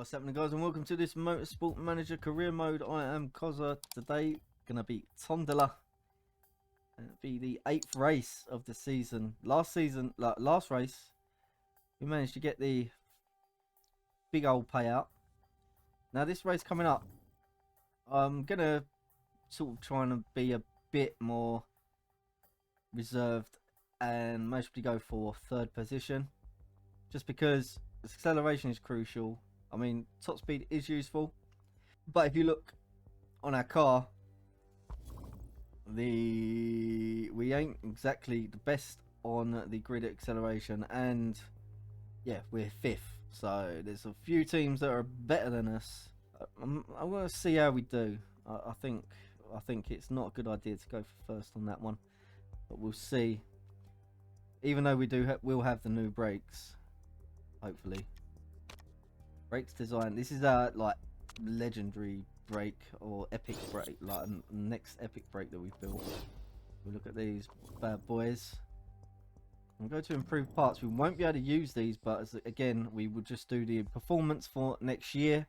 What's happening, guys, and welcome to this Motorsport Manager career mode. I am Cozza. Today gonna be Tondela, and it'll be the 8th race of the season. Last race we managed to get the big old payout. Now this race coming up, I'm gonna sort of trying to be a bit more reserved and mostly go for 3rd position, just because acceleration is crucial. I mean, top speed is useful, but if you look on our car, we ain't exactly the best on the grid acceleration, and yeah, we're 5th. So there's a few teams that are better than us. I'm gonna see how we do. I think it's not a good idea to go for 1st on that one, but we'll see. Even though we'll have the new brakes, hopefully. Brakes design. This is our like legendary brake or epic brake, like next epic brake that we've built. We look at these bad boys. We'll go to improved parts. We won't be able to use these, but again, we will just do the performance for next year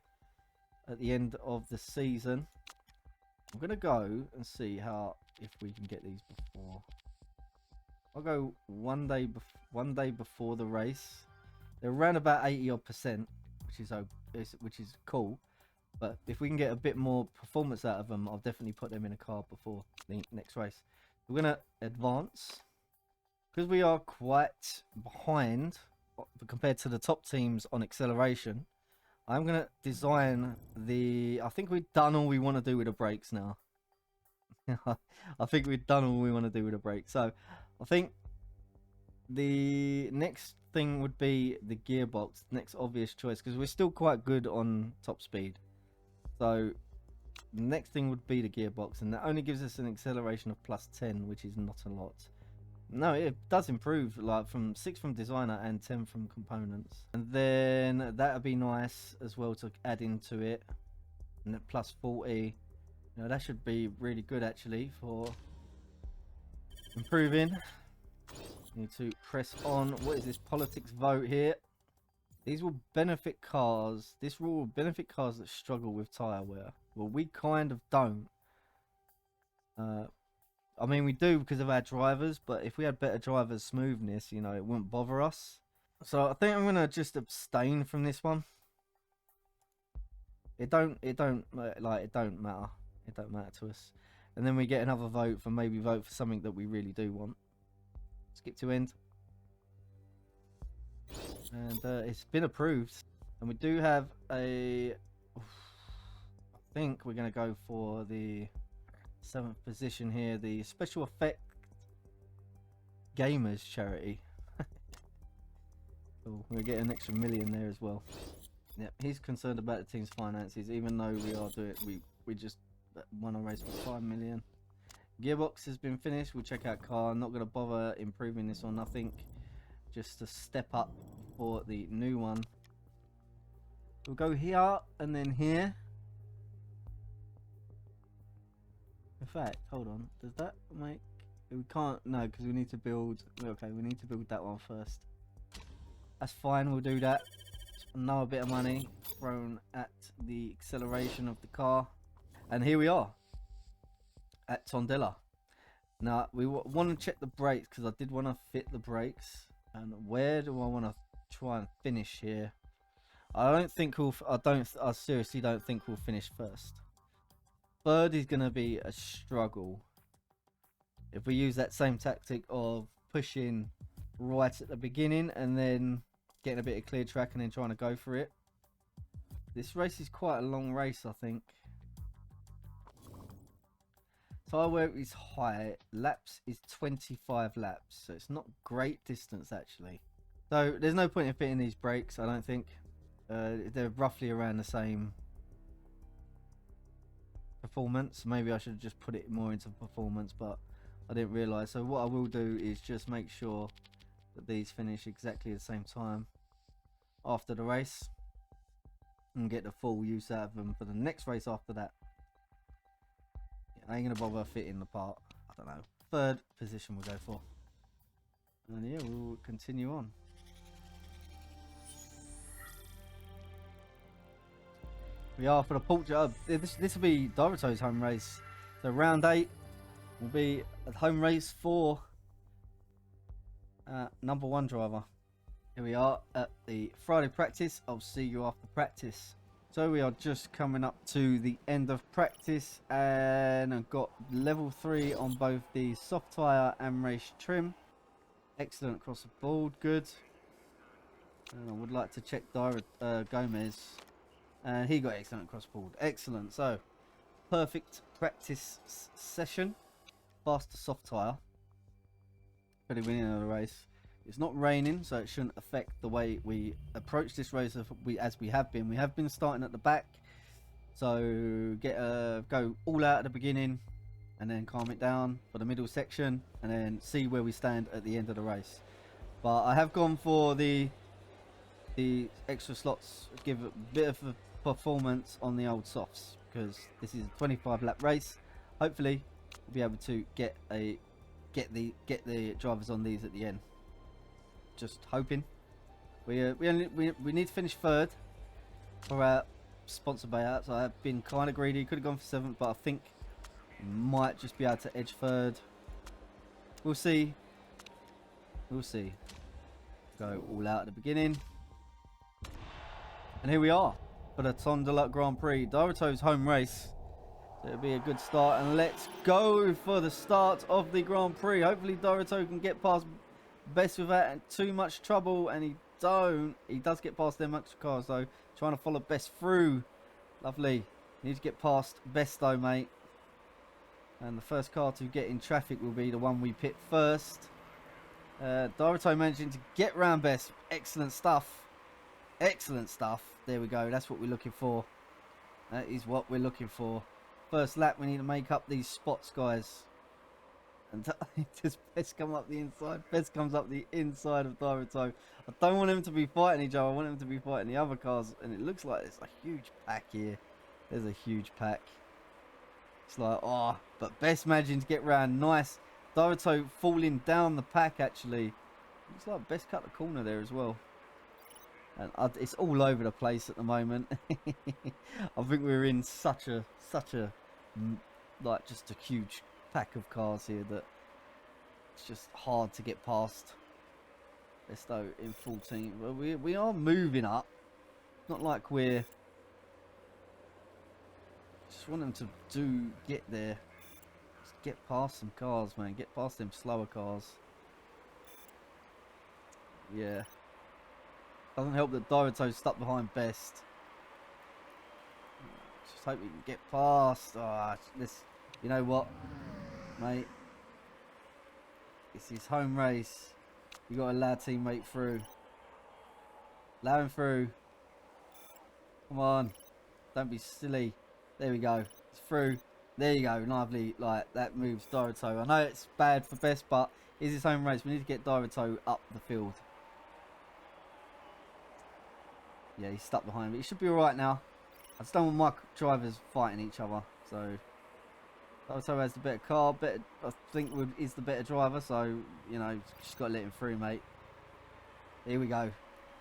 at the end of the season. I'm gonna go and see if we can get these before. I'll go one day before the race. They're around about 80%, which is cool. But if we can get a bit more performance out of them, I'll definitely put them in a car before the next race. We're gonna advance because we are quite behind compared to the top teams on acceleration. I'm gonna design I think we've done all we want to do with the brakes now. I think we've done all we want to do with the brakes. So I think the next thing would be the gearbox, next obvious choice, because we're still quite good on top speed. So the next thing would be the gearbox, and that only gives us an acceleration of +10, which is not a lot. No, it does improve, like from 6 from designer and 10 from components. And then that would be nice as well to add into it. And at +40, you know, that should be really good actually for improving. Need to press on. What is this politics vote here? These will benefit cars. This rule will benefit cars that struggle with tyre wear. Well, we kind of don't. I mean, we do because of our drivers, but if we had better drivers' smoothness, you know, it wouldn't bother us. So I think I'm gonna just abstain from this one. It don't matter. It don't matter to us. And then we get another vote for vote for something that we really do want. Skip to end. And it's been approved. And we do have I think we're going to go for the 7th position here, the Special Effect Gamers charity. Cool. We'll get an extra million there as well. Yep, he's concerned about the team's finances, even though we just won a race for 5 million. Gearbox has been finished. We'll check out car. I'm not going to bother improving this or nothing, just to step up for the new one. We'll go here and then here. In fact, hold on, does that make, we can't, no, because we need to build, okay, we need to build that one first. That's fine, we'll do that. Another bit of money thrown at the acceleration of the car, and here we are at Tondela. Now we want to check the brakes, because I did want to fit the brakes. And where do I want to try and finish here? I seriously don't think we'll finish 1st. 3rd is going to be a struggle if we use that same tactic of pushing right at the beginning and then getting a bit of clear track and then trying to go for it. This race is quite a long race, I think. Tyre wear is high, laps is 25 laps, so it's not great distance actually. So there's no point in fitting these brakes, I don't think. They're roughly around the same performance. Maybe I should have just put it more into performance, but I didn't realise. So what I will do is just make sure that these finish exactly the same time after the race and get the full use out of them for the next race after that. I ain't gonna bother fitting the part. I don't know. 3rd position we'll go for. And yeah, we'll continue on. We are for the port job. This will be Dorito's home race. So round 8 will be a home race for number 1 driver. Here we are at the Friday practice. I'll see you after practice. So we are just coming up to the end of practice, and I've got level 3 on both the soft tyre and race trim. Excellent across the board, good. And I would like to check Gomez, and he got excellent across the board. Excellent. So perfect practice session. Faster soft tyre. Pretty winning of the race. It's not raining, so it shouldn't affect the way we approach this race as we have been. We have been starting at the back, so go all out at the beginning, and then calm it down for the middle section, and then see where we stand at the end of the race. But I have gone for the extra slots, give a bit of a performance on the old softs, because this is a 25 lap race. Hopefully, we'll be able to get the drivers on these at the end. Just hoping. We need to finish 3rd for our sponsor buyout. So I've been kind of greedy. Could have gone for 7th, but I think might just be able to edge 3rd. We'll see. We'll see. Go all out at the beginning. And here we are for the Tondelat Grand Prix, Dorito's home race. So it'll be a good start, and let's go for the start of the Grand Prix. Hopefully Dorito can get past Best without too much trouble, and he does get past their much cars though. Trying to follow Best through. Lovely. Need to get past Best though, mate. And the first car to get in traffic will be the one we pit first. Dorito managing to get round Best. Excellent stuff. Excellent stuff. There we go. That's what we're looking for. That is what we're looking for. First lap, we need to make up these spots, guys. And does Best come up the inside? Best comes up the inside of Dorito. I don't want him to be fighting each other. I want him to be fighting the other cars. And it looks like there's a huge pack here. There's a huge pack. It's like, oh, but Best managing to get round. Nice. Dorito falling down the pack, actually. Looks like Best cut the corner there as well. And it's all over the place at the moment. I think we're in such a like just a huge pack of cars here that it's just hard to get past. Besto in 14. Well, we are moving up. Not like we're just want them to get there. Just get past some cars, man. Get past them slower cars. Yeah. Doesn't help that Dorito's stuck behind Best. Just hope we can get past. You know what, mate? It's his home race. You got to allow teammate through. Allow him through. Come on. Don't be silly. There we go. It's through. There you go. Lively. Like, that moves Dorito. I know it's bad for Best, but it's his home race. We need to get Dorito up the field. Yeah, he's stuck behind, but he should be alright now. I just don't want my drivers fighting each other. So, Dorito has the better car. I think is the better driver. So, you know, just got to let him through, mate. Here we go.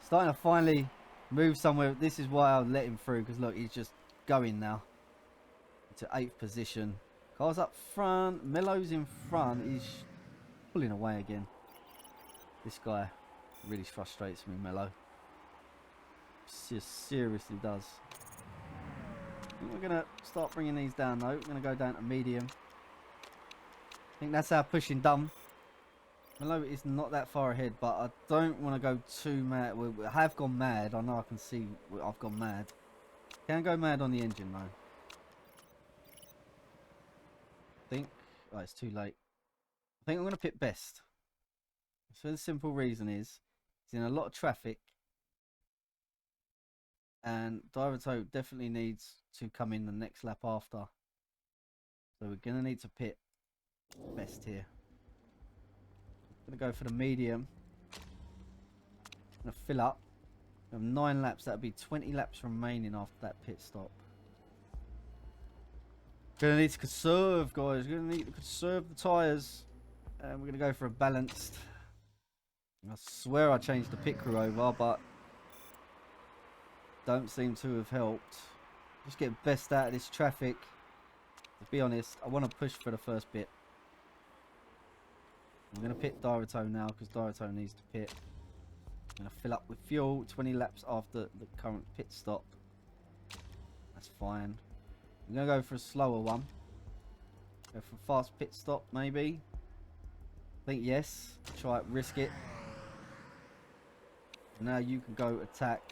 Starting to finally move somewhere. This is why I'll let him through, because look, he's just going now to 8th position. Car's up front. Melo's in front. He's pulling away again. This guy really frustrates me, Melo. Just seriously does. I think we're going to start bringing these down though. We're going to go down to medium. I think that's our pushing done. Melo is not that far ahead, but I don't want to go too mad. I have gone mad. I know I can see I've gone mad. Can go mad on the engine though. I think. Oh, it's too late. I think I'm going to pit Best. So the simple reason is he's in a lot of traffic. And Dorito definitely needs to come in the next lap after. So we're going to need to pit Best here. I'm going to go for the medium. I'm going to fill up. We have 9 laps. That'll be 20 laps remaining after that pit stop. Going to need to conserve, guys. We're going to need to conserve the tyres. And we're going to go for a balanced. I swear I changed the pit crew over, but don't seem to have helped. Just get best out of this traffic. To be honest, I want to push for the first bit. I'm going to pit Dyrito now because Dyrito needs to pit. I'm going to fill up with fuel 20 laps after the current pit stop. That's fine. I'm going to go for a slower one. Go for a fast pit stop maybe. I think yes. Try it, risk it. Now you can go attack.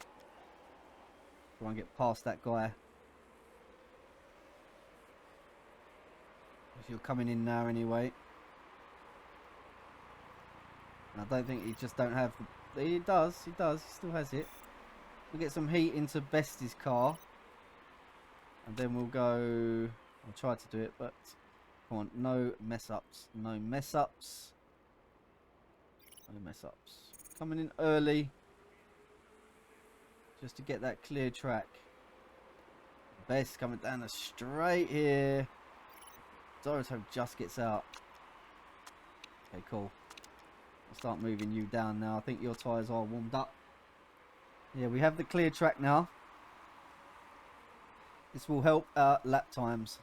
Try and get past that guy. If you're coming in now anyway. And I don't think he just don't have the, he does, he still has it. We'll get some heat into Bestie's car. And then we'll go, I'll try to do it, but come on, no mess ups, no mess ups. No mess ups. Coming in early. Just to get that clear track. Best coming down the straight here. Dorito just gets out. Okay, cool. I'll start moving you down now. I think your tyres are warmed up. Yeah, we have the clear track now. This will help our lap times.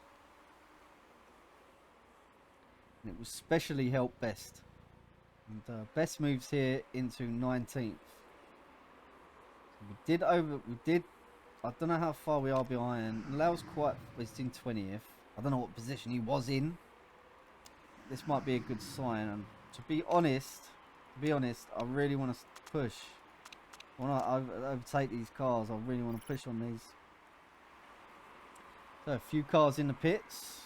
And it will especially help Best. And Best moves here into 19th. We did, I don't know how far we are behind. Lau's quite, it's in 20th. I don't know what position he was in. This might be a good sign. And to be honest, I really want to push. When I overtake these cars, I really want to push on these. So a few cars in the pits.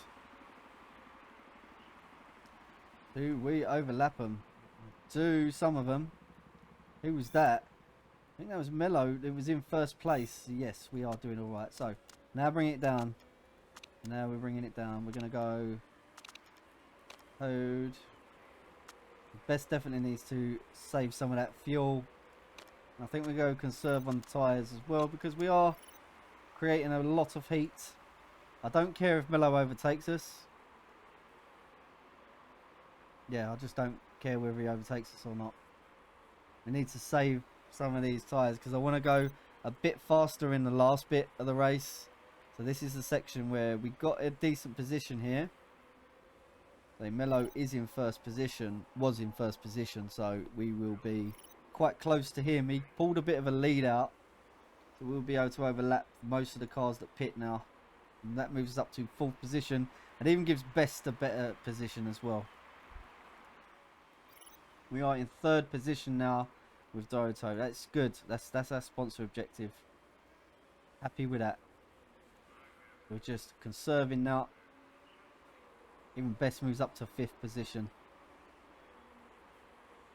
Do we overlap them? Do some of them. Who was that? I think that was Mello. It was in first place. Yes, we are doing all right. So now bring it down. Now we're bringing it down. We're going to go Code. Best definitely needs to save some of that fuel. I think we go conserve on the tyres as well because we are creating a lot of heat. I don't care if Mello overtakes us. Yeah, I just don't care whether he overtakes us or not. We need to save some of these tyres because I want to go a bit faster in the last bit of the race. So this is the section where we got a decent position here. So Mello is in first position, was in first position, so we will be quite close to him. He pulled a bit of a lead out, so we'll be able to overlap most of the cars that pit now. And that moves us up to fourth position and even gives Best a better position as well. We are in third position now with Dorito. That's good. That's our sponsor objective. Happy with that. We're just conserving now. Even Best moves up to fifth position.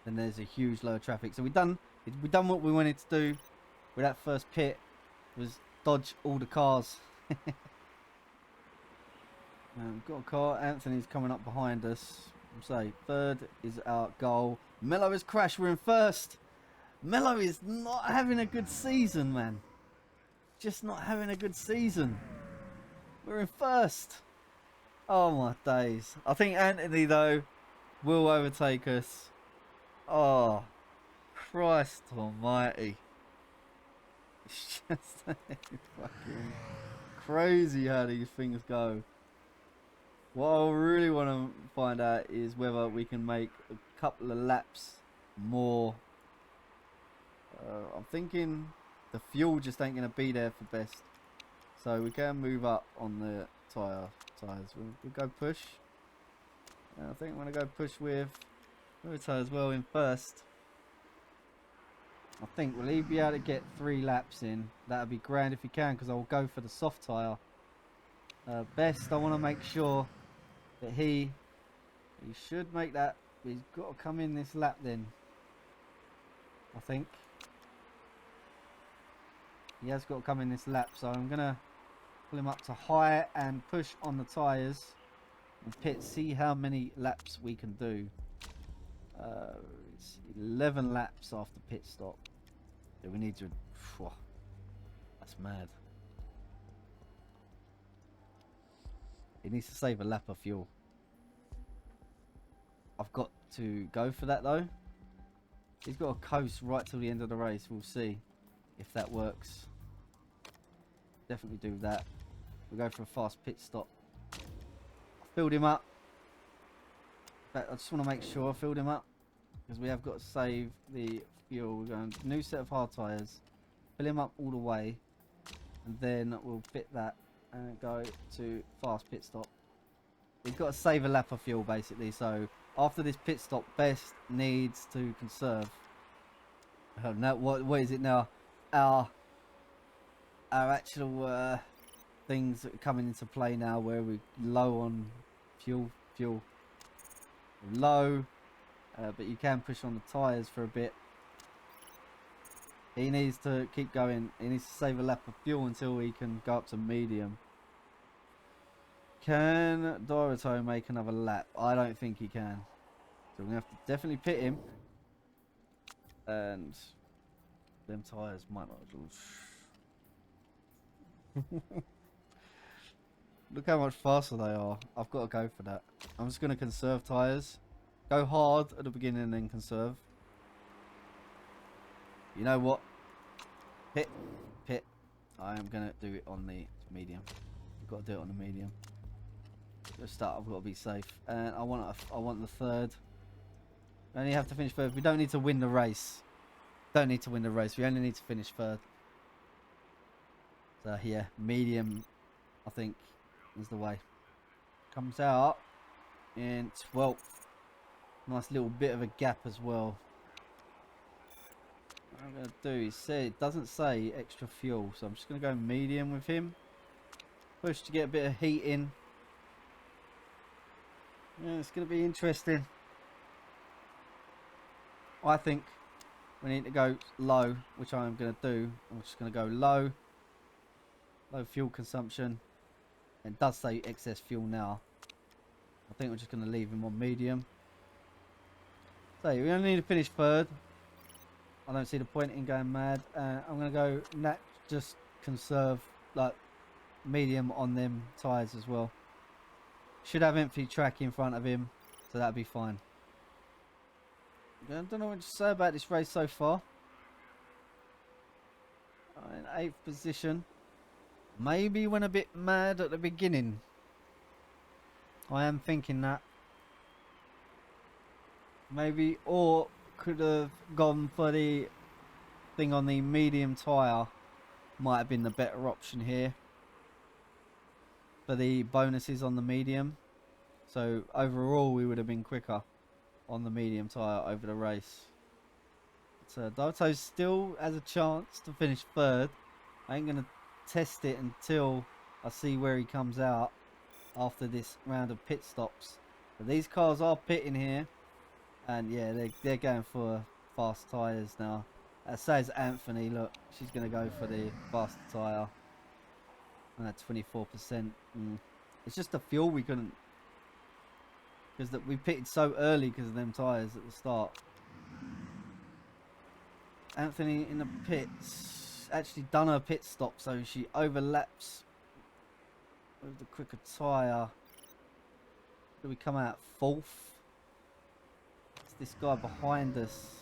Then there's a huge load of traffic. So we done what we wanted to do with that first pit. Was dodge all the cars. We've got a car. Anthony's coming up behind us. Say third is our goal. Mello has crashed. We're in first. Mello is not having a good season, man. Just not having a good season. We're in first. Oh my days. I think Anthony though will overtake us. Oh Christ almighty. It's just fucking crazy how these things go. What I really want to find out is whether we can make a couple of laps more. I'm thinking the fuel just ain't going to be there for Best. So we can move up on the tyres. We'll go push. I think I'm going to go push with Dorito as well in first. I think will he be able to get 3 laps in? That would be grand if he can because I will go for the soft tyre. Best, I want to make sure that he should make that. He's got to come in this lap then. I think he has got to come in this lap, so I'm gonna pull him up to high and push on the tyres and pit. See how many laps we can do. It's 11 laps after pit stop. So we need to. Whew, that's mad. He needs to save a lap of fuel. I've got to go for that though. He's got to coast right till the end of the race. We'll see if that works. Definitely do that. We'll go for a fast pit stop. I filled him up. But I just want to make sure I filled him up, because we have got to save the fuel. We're going new set of hard tyres. Fill him up all the way. And then we'll fit that and go to fast pit stop. We've got to save a lap of fuel basically, so after this pit stop, Best needs to conserve. Now, what is it now? Our actual things that are coming into play now, where we're low on fuel. Low, but you can push on the tyres for a bit. He needs to keep going. He needs to save a lap of fuel until he can go up to medium. Can Dorito make another lap? I don't think he can. So we're going to have to definitely pit him. And them tyres might not. Look how much faster they are. I've got to go for that. I'm just going to conserve tyres. Go hard at the beginning and then conserve. You know what? Pit. I am going to do it on the medium. I've got to do it on the medium. To start, I've got to be safe. And I want the third. We only have to finish third. We don't need to win the race. We only need to finish third. So yeah, medium, I think, is the way. Comes out in 12th. Nice little bit of a gap as well. What I'm going to do is it doesn't say extra fuel, so I'm just going to go medium with him. Push to get a bit of heat in. Yeah, it's going to be interesting. I think we need to go low, which I'm going to do. I'm just going to go low fuel consumption. It does say excess fuel now. I think we're just going to leave him on medium. So we only need to finish third. I don't see the point in going mad. I'm going to go just conserve like medium on them tyres as well. Should have empty track in front of him, so that'll be fine. I don't know what to say about this race so far. In 8th position. Maybe went a bit mad at the beginning. I am thinking that. Maybe, or could have gone for the thing on the medium tyre. Might have been the better option here. For the bonuses on the medium. So overall we would have been quicker on the medium tyre over the race. So Dorito still has a chance to finish third. I ain't going to test it until I see where he comes out after this round of pit stops. But these cars are pitting here, and yeah, they're going for fast tyres now. Says Anthony, look, she's going to go for the fast tyre. And at 24%. It's just the fuel we couldn't, because we pitted so early because of them tyres at the start. Anthony in the pits actually done her pit stop, so she overlaps with the quicker tyre. Do we come out 4th? It's this guy behind us.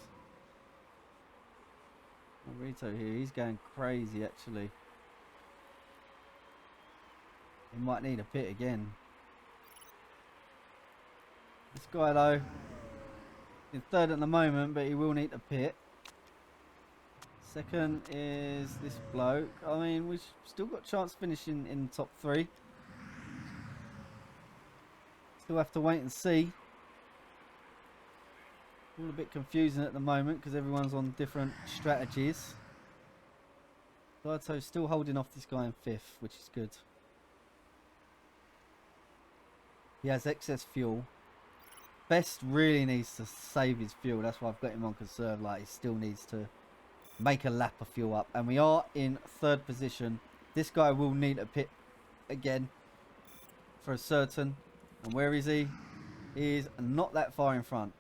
Rito here, he's going crazy actually. He might need a pit again. This guy though, in third at the moment, but he will need a pit. Second is this bloke. I mean, we've still got a chance of finishing in the top 3. Still have to wait and see. All a bit confusing at the moment because everyone's on different strategies. Dorito's still holding off this guy in 5th, which is good. He has excess fuel. Best really needs to save his fuel. That's why I've got him on conserve. Like, he still needs to make a lap of fuel up. And we are in 3rd position. This guy will need a pit again for a certain. And where is he? He is not that far in front.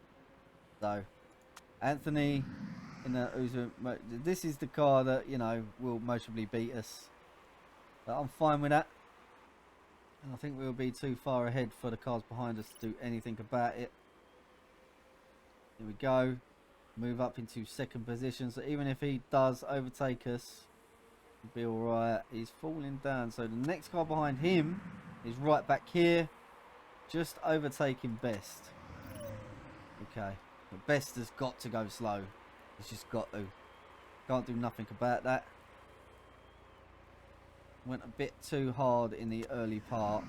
So, Anthony in the Uzo. This is the car that, you know, will most probably beat us. But I'm fine with that. And I think we'll be too far ahead for the cars behind us to do anything about it. Here we go. Move up into 2nd position. So even if he does overtake us, Be alright. He's falling down. So the next car behind him is right back here. Just overtaking Best. Okay. But Best has got to go slow. He's just got to. Can't do nothing about that. Went a bit too hard in the early part.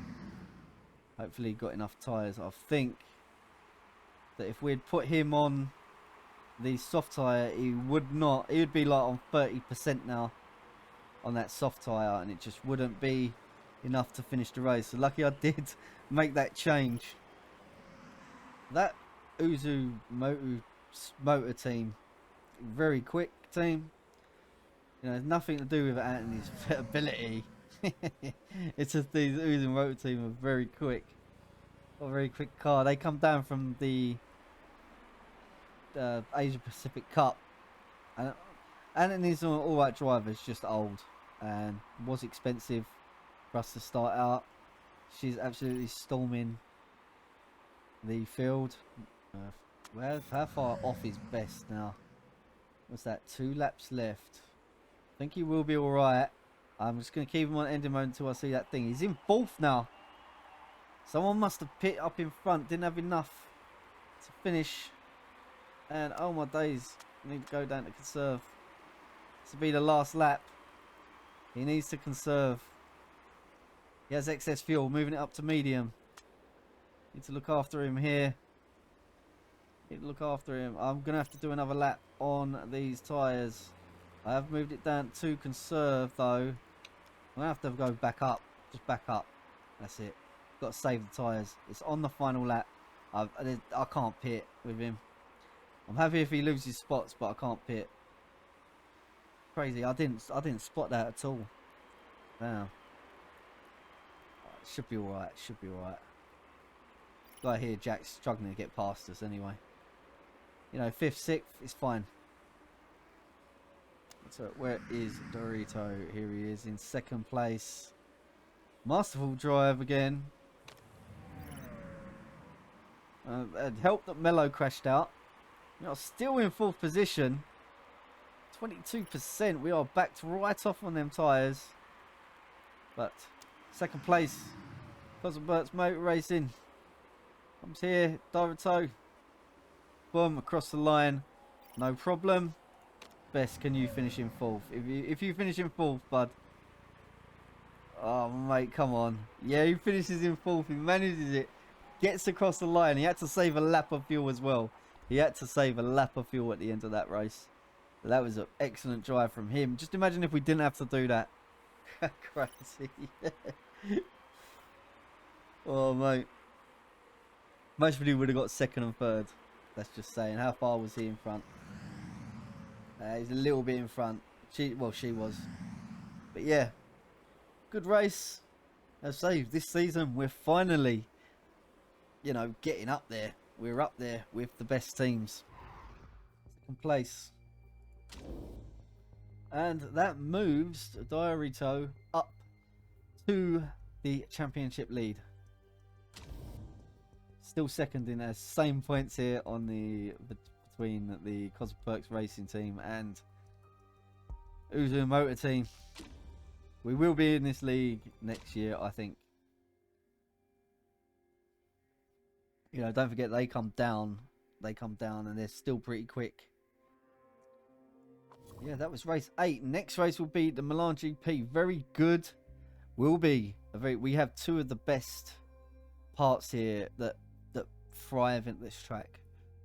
Hopefully he got enough tyres. I think that if we'd put him on the soft tyre, he would not. He would be like on 30% now on that soft tyre, and it just wouldn't be enough to finish the race. So lucky I did make that change. That Uzu motor team, very quick team. You know, it's nothing to do with Anthony's ability. It's just these Uzu motor team are very quick. A very quick car. They come down from the Asia Pacific Cup, and Anthony's an alright driver. It's just old and was expensive for us to start out. She's absolutely storming the field. How far off is Best now? What's that? 2 laps left. I think he will be alright. I'm just going to keep him on ending mode until I see that thing. He's in 4th now. Someone must have pit up in front. Didn't have enough to finish. And oh my days. I need to go down to conserve. This will be the last lap. He needs to conserve. He has excess fuel. Moving it up to medium. Need to look after him here. Need to look after him. I'm going to have to do another lap on these tyres. I have moved it down to conserve though. I'm going to have to go back up. Just back up. That's it. Got to save the tyres. It's on the final lap. I can't pit with him. I'm happy if he loses spots, but I can't pit. Crazy. I didn't spot that at all. Wow. Should be alright. Should be alright. Guy here, Jack's struggling to get past us anyway. You know, 5th, 6th is fine. So where is Dorito? Here he is in 2nd place. Masterful drive again. It helped that Mello crashed out. We are still in 4th position. 22%. We are backed right off on them tyres. But 2nd place. CozzaPerks Racing. Comes here. Dorito. Boom. Across the line. No problem. Best, can you finish in 4th? If you finish in 4th, bud. Oh, mate, come on. Yeah, he finishes in 4th. He manages it. Gets across the line. He had to save a lap of fuel as well. He had to save a lap of fuel at the end of that race. So that was an excellent drive from him. Just imagine if we didn't have to do that. Crazy. Oh, mate. Most of you would have got 2nd and 3rd. That's just saying. How far was he in front? He's a little bit in front. She was. But yeah, good race. As I say, this season we're finally, you know, getting up there. We're up there with the best teams. 2nd place. And that moves Dorito up to the championship lead. Still 2nd in the same points here on the between the CozzaPerks Racing team and Uzu Motor team. We will be in this league next year, I think. You know, don't forget they come down and they're still pretty quick. Yeah, that was race 8. Next race will be the Milan GP. Very good. Will be we have 2 of the best parts here that thrive at this track.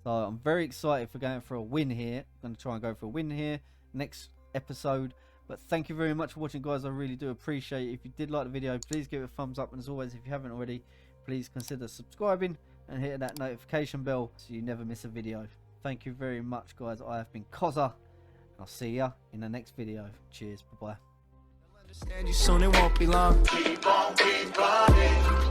So I'm very excited for going for a win here. I'm going to try and go for a win here next episode. But thank you very much for watching, guys. I really do appreciate it. If you did like the video, please give it a thumbs up. And as always, if you haven't already, please consider subscribing and hitting that notification bell so you never miss a video. Thank you very much, guys. I have been Cozza, and I'll see ya in the next video. Cheers. Bye-bye. Understand you soon, it won't be long. Keep on, keep running.